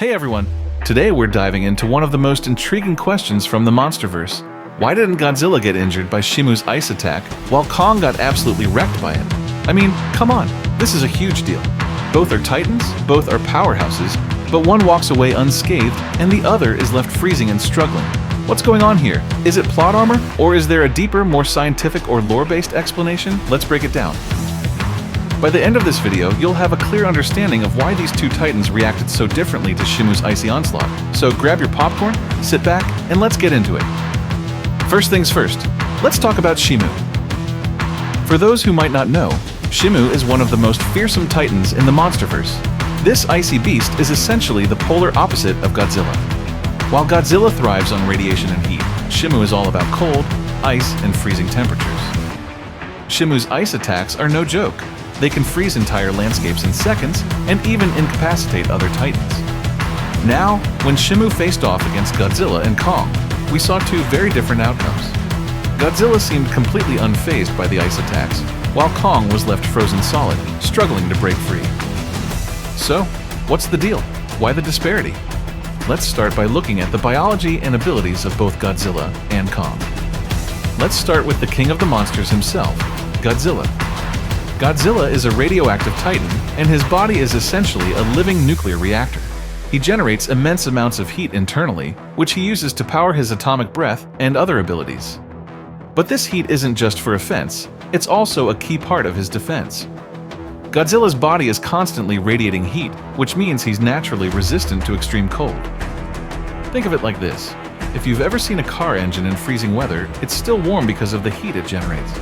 Hey everyone! Today we're diving into one of the most intriguing questions from the Monsterverse. Why didn't Godzilla get injured by Shimu's ice attack while Kong got absolutely wrecked by it? I mean, come on, this is a huge deal. Both are titans, both are powerhouses, but one walks away unscathed and the other is left freezing and struggling. What's going on here? Is it plot armor? Or is there a deeper, more scientific or lore-based explanation? Let's break it down. By the end of this video, you'll have a clear understanding of why these two titans reacted so differently to Shimu's icy onslaught. So grab your popcorn, sit back, and let's get into it. First things first, let's talk about Shimu. For those who might not know, Shimu is one of the most fearsome titans in the Monsterverse. This icy beast is essentially the polar opposite of Godzilla. While Godzilla thrives on radiation and heat, Shimu is all about cold, ice, and freezing temperatures. Shimu's ice attacks are no joke. They can freeze entire landscapes in seconds and even incapacitate other titans. Now, when Shimu faced off against Godzilla and Kong, we saw two very different outcomes. Godzilla seemed completely unfazed by the ice attacks, while Kong was left frozen solid, struggling to break free. So, what's the deal? Why the disparity? Let's start by looking at the biology and abilities of both Godzilla and Kong. Let's start with the king of the monsters himself, Godzilla. Godzilla is a radioactive titan, and his body is essentially a living nuclear reactor. He generates immense amounts of heat internally, which he uses to power his atomic breath and other abilities. But this heat isn't just for offense, it's also a key part of his defense. Godzilla's body is constantly radiating heat, which means he's naturally resistant to extreme cold. Think of it like this. If you've ever seen a car engine in freezing weather, it's still warm because of the heat it generates.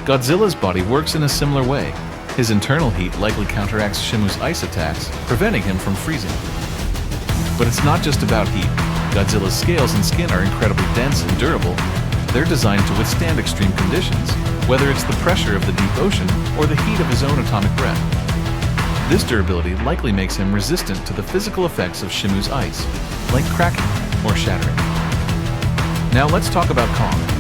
Godzilla's body works in a similar way. His internal heat likely counteracts Shimu's ice attacks, preventing him from freezing. But it's not just about heat. Godzilla's scales and skin are incredibly dense and durable. They're designed to withstand extreme conditions, whether it's the pressure of the deep ocean or the heat of his own atomic breath. This durability likely makes him resistant to the physical effects of Shimu's ice, like cracking or shattering. Now let's talk about Kong.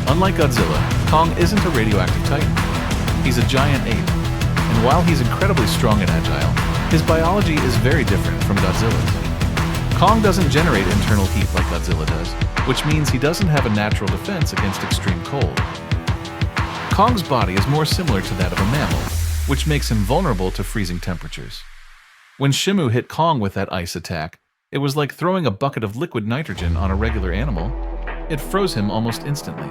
Unlike Godzilla, Kong isn't a radioactive titan. He's a giant ape, and while he's incredibly strong and agile, his biology is very different from Godzilla's. Kong doesn't generate internal heat like Godzilla does, which means he doesn't have a natural defense against extreme cold. Kong's body is more similar to that of a mammal, which makes him vulnerable to freezing temperatures. When Shimu hit Kong with that ice attack, it was like throwing a bucket of liquid nitrogen on a regular animal. It froze him almost instantly.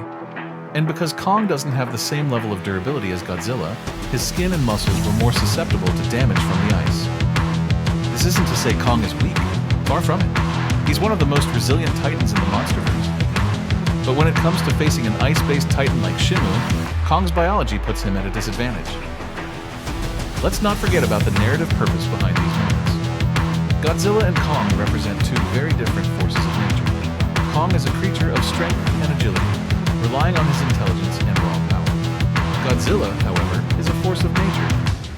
And because Kong doesn't have the same level of durability as Godzilla, his skin and muscles were more susceptible to damage from the ice. This isn't to say Kong is weak, far from it. He's one of the most resilient titans in the Monsterverse. But when it comes to facing an ice-based titan like Shimu, Kong's biology puts him at a disadvantage. Let's not forget about the narrative purpose behind these moments. Godzilla and Kong represent two very different forces of nature. Kong is a creature of strength and agility, relying on his intelligence and raw power. Godzilla, however, is a force of nature,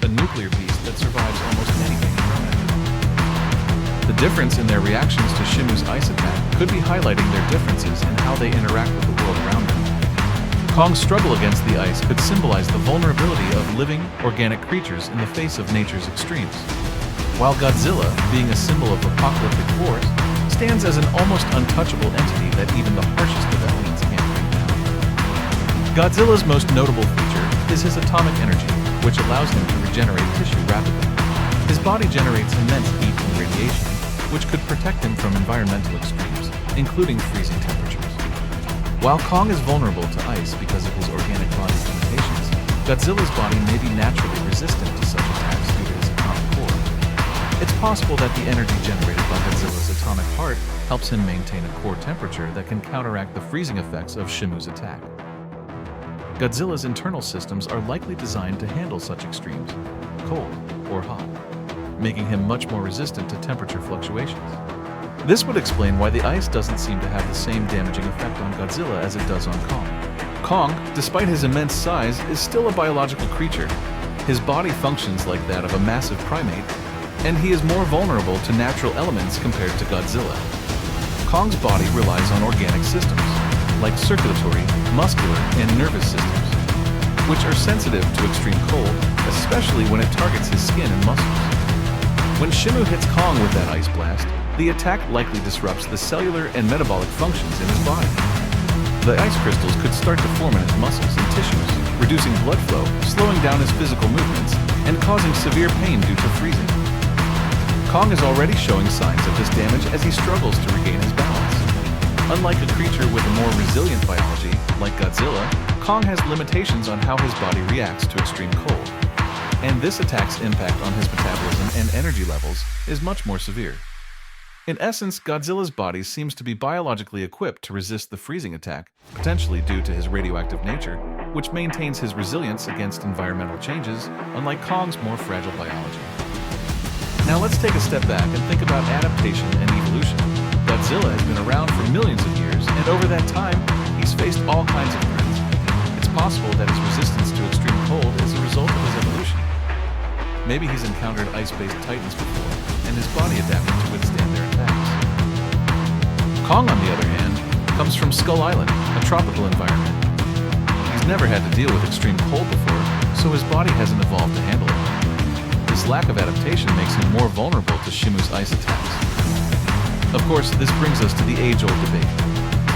a nuclear beast that survives almost anything thrown at it. The difference in their reactions to Shimu's ice attack could be highlighting their differences in how they interact with the world around them. Kong's struggle against the ice could symbolize the vulnerability of living, organic creatures in the face of nature's extremes, while Godzilla, being a symbol of apocalyptic force, stands as an almost untouchable entity that even the harshest of elements can't bring down. Godzilla's most notable feature is his atomic energy, which allows him to regenerate tissue rapidly. His body generates immense heat and radiation, which could protect him from environmental extremes, including freezing temperatures. While Kong is vulnerable to ice because of his organic body's limitations, Godzilla's body may be naturally resistant to such attacks due to his atomic core. It's possible that the energy generated by Godzilla's atomic heart helps him maintain a core temperature that can counteract the freezing effects of Shimu's attack. Godzilla's internal systems are likely designed to handle such extremes, cold or hot, making him much more resistant to temperature fluctuations. This would explain why the ice doesn't seem to have the same damaging effect on Godzilla as it does on Kong. Kong, despite his immense size, is still a biological creature. His body functions like that of a massive primate, and he is more vulnerable to natural elements compared to Godzilla. Kong's body relies on organic systems, like circulatory, muscular, and nervous systems, which are sensitive to extreme cold, especially when it targets his skin and muscles. When Shimu hits Kong with that ice blast, the attack likely disrupts the cellular and metabolic functions in his body. The ice crystals could start to form in his muscles and tissues, reducing blood flow, slowing down his physical movements, and causing severe pain due to freezing. Kong is already showing signs of this damage as he struggles to regain his balance. Unlike a creature with a more resilient biology, like Godzilla, Kong has limitations on how his body reacts to extreme cold. And this attack's impact on his metabolism and energy levels is much more severe. In essence, Godzilla's body seems to be biologically equipped to resist the freezing attack, potentially due to his radioactive nature, which maintains his resilience against environmental changes, unlike Kong's more fragile biology. Now let's take a step back and think about adaptation and evolution. Godzilla has been around for millions of years, and over that time, he's faced all kinds of threats. It's possible that his resistance to extreme cold is a result of his evolution. Maybe he's encountered ice-based titans before, and his body adapted to withstand their attacks. Kong, on the other hand, comes from Skull Island, a tropical environment. He's never had to deal with extreme cold before, so his body hasn't evolved to handle it. This lack of adaptation makes him more vulnerable to Shimu's ice attacks. Of course, this brings us to the age-old debate: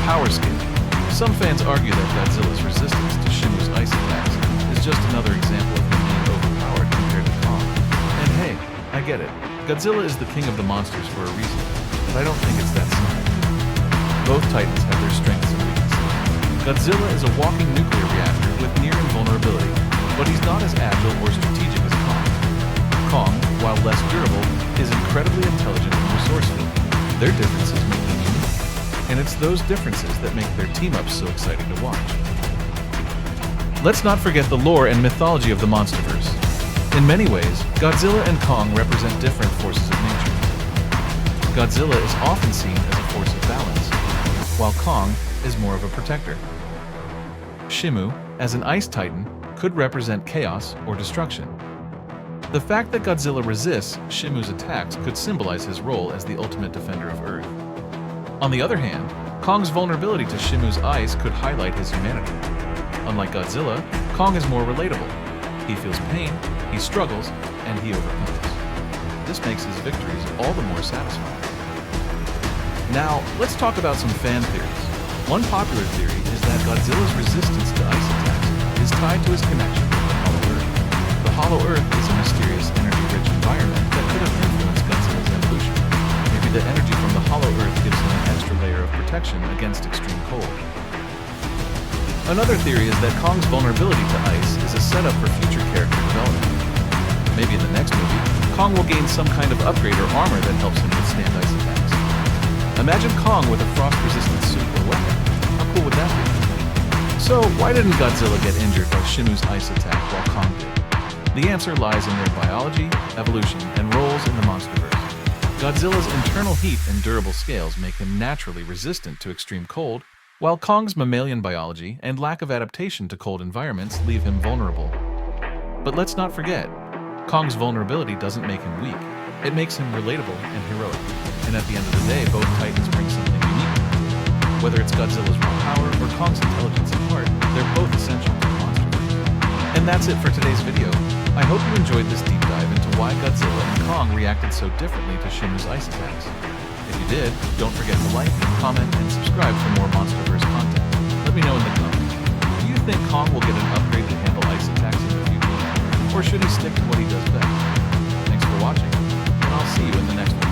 power scale. Some fans argue that Godzilla's resistance to Shimu's ice attacks is just another example of him being overpowered compared to Kong. And hey, I get it. Godzilla is the king of the monsters for a reason, but I don't think it's that simple. Both titans have their strengths and weaknesses. Godzilla is a walking nuclear reactor with near-invulnerability, but he's not as agile or strategic as Kong. Kong, while less durable, is incredibly intelligent and resourceful. Their differences make them unique, and it's those differences that make their team-ups so exciting to watch. Let's not forget the lore and mythology of the Monsterverse. In many ways, Godzilla and Kong represent different forces of nature. Godzilla is often seen as a force of balance, while Kong is more of a protector. Shimu, as an ice titan, could represent chaos or destruction. The fact that Godzilla resists Shimu's attacks could symbolize his role as the ultimate defender of Earth. On the other hand, Kong's vulnerability to Shimu's ice could highlight his humanity. Unlike Godzilla, Kong is more relatable. He feels pain, he struggles, and he overcomes. This makes his victories all the more satisfying. Now, let's talk about some fan theories. One popular theory is that Godzilla's resistance to ice attacks is tied to his connection with the Hollow Earth. The Hollow Earth is a mysterious, energy-rich environment that could have influenced Godzilla's evolution. Maybe the energy from the Hollow Earth gives him an extra layer of protection against extreme cold. Another theory is that Kong's vulnerability to ice is a setup for future character development. Maybe in the next movie, Kong will gain some kind of upgrade or armor that helps him withstand ice attacks. Imagine Kong with a frost-resistant suit or weapon. How cool would that be? So, why didn't Godzilla get injured by Shimu's ice attack while Kong did? The answer lies in their biology, evolution, and roles in the Monsterverse. Godzilla's internal heat and durable scales make him naturally resistant to extreme cold, while Kong's mammalian biology and lack of adaptation to cold environments leave him vulnerable. But let's not forget, Kong's vulnerability doesn't make him weak. It makes him relatable and heroic. And at the end of the day, both titans bring something unique. Whether it's Godzilla's raw power or Kong's intelligence and heart, they're both essential to the Monsterverse. And that's it for today's video. I hope you enjoyed this deep dive into why Godzilla and Kong reacted so differently to Shimu's ice attacks. If you did, don't forget to like, comment, and subscribe for more Monsterverse content. Let me know in the comments. Do you think Kong will get an upgrade to handle ice attacks in the future? Or should he stick to what he does best? Thanks for watching, and I'll see you in the next one.